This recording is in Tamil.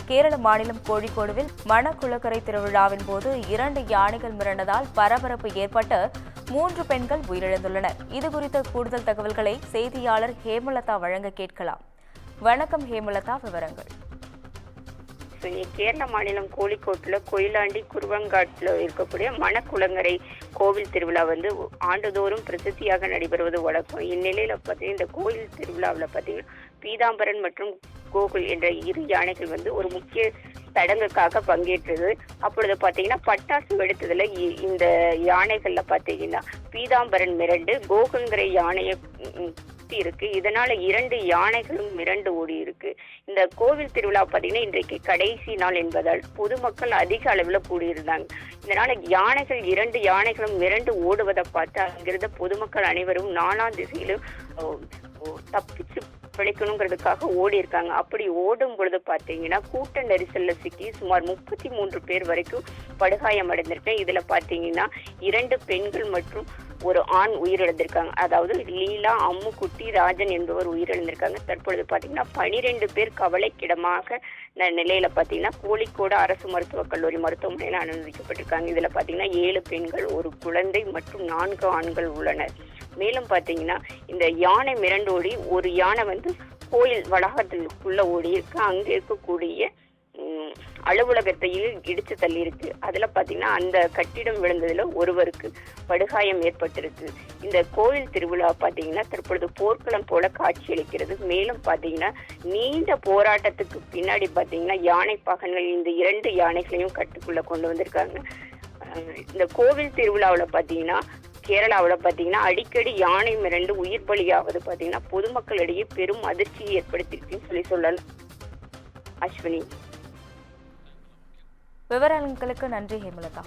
கேரள மாநிலம் கோழிக்கோடுவில் மணக்குளக்கரை திருவிழாவின் போது 2 யானைகள் மிரண்டதால் பரபரப்பு ஏற்பட்டு 3 பெண்கள் உயிரிழந்துள்ளனர். இதுகுறித்த கூடுதல் தகவல்களை செய்தியாளர் ஹேமலதா வழங்க கேட்கலாம். வணக்கம் ஹேமலதா, விவரங்கள். கேரள மாநிலம் கோழிக்கோட்டில் கொயிலாண்டி குருவங்காட்டில் இருக்கக்கூடிய மணக்குளங்கரை கோவில் திருவிழா ஆண்டுதோறும் பிரசித்தியாக நடைபெறுவது வழக்கம். இந்நிலையில் பார்த்தீங்கன்னா இந்த கோயில் திருவிழாவில் பார்த்தீங்கன்னா பீதாம்பரன் மற்றும் கோகுல் என்ற 2 யானைகள் ஒரு முக்கிய சடங்குக்காக பங்கேற்றது. அப்பொழுது பார்த்தீங்கன்னா பட்டாசு வெடித்ததுல இந்த யானைகள்ல பார்த்தீங்கன்னா பீதாம்பரன் மிரண்டு கோகுல்ங்கிற யானையை இருக்கு. இதனால 2 யானைகளும் மிரண்டு ஓடி இருக்கு. இந்த கோவில் திருவிழா பார்த்தீங்கன்னா இன்றைக்கு கடைசி நாள் என்பதால் பொதுமக்கள் அதிக அளவில் கூடியிருந்தாங்க. இதனால 2 யானைகளும் மிரண்டு ஓடுவதை பார்த்து அங்கிருந்த பொதுமக்கள் அனைவரும் 4 திசையிலும் தப்பிச்சு பிழைக்கணுங்கிறதுக்காக ஓடி இருக்காங்க. அப்படி ஓடும் பொழுது பார்த்தீங்கன்னா கூட்ட நெரிசல்ல சிக்கி சுமார் 33 பேர் வரைக்கும் படுகாயம் அடைந்திருக்கேன். இதுல பார்த்தீங்கன்னா 2 பெண்கள் மற்றும் ஒரு ஆண் உயிரிழந்திருக்காங்க. அதாவது லீலா, அம்முக்குட்டி, ராஜன் என்பவர் உயிரிழந்திருக்காங்க. தற்பொழுது பார்த்தீங்கன்னா 12 பேர் கவலைக்கிடமாக நிலையில பார்த்தீங்கன்னா கோழிக்கோடு அரசு மருத்துவக் கல்லூரி மருத்துவமனையில் அனுமதிக்கப்பட்டிருக்காங்க. இதுல பார்த்தீங்கன்னா 7 பெண்கள், ஒரு குழந்தை மற்றும் 4 ஆண்கள் உள்ளனர். மேலும் பார்த்தீங்கன்னா இந்த யானை மிரண்டோடி ஒரு யானை கோயில் வளாகத்திற்குள்ள ஓடி இருக்கு. அங்க இருக்கக்கூடிய அலுவலகத்தையும் இடிச்சு தள்ளி இருக்கு. அதுல பாத்தீங்கன்னா அந்த கட்டிடம் விழுந்ததுல ஒருவருக்கு படுகாயம் ஏற்பட்டிருக்கு. இந்த கோயில் திருவிழா பாத்தீங்கன்னா தற்பொழுது போர்க்களம் போல காட்சியளிக்கிறது. மேலும் பாத்தீங்கன்னா நீண்ட போராட்டத்துக்கு பின்னாடி பாத்தீங்கன்னா யானை பாகன்கள் இந்த 2 யானைகளையும் கட்டுக்குள்ள கொண்டு வந்திருக்காங்க. இந்த கோவில் திருவிழாவில் பாத்தீங்கன்னா கேரளாவில் பார்த்தீங்கன்னா அடிக்கடி யானை மிரண்டு உயிர் பலியாவது பார்த்தீங்கன்னா பொதுமக்களிடையே பெரும் அதிர்ச்சியை ஏற்படுத்தியிருக்குன்னு சொல்லலாம். அஸ்வினி, விவரங்களுக்கு நன்றி ஹேமலதா.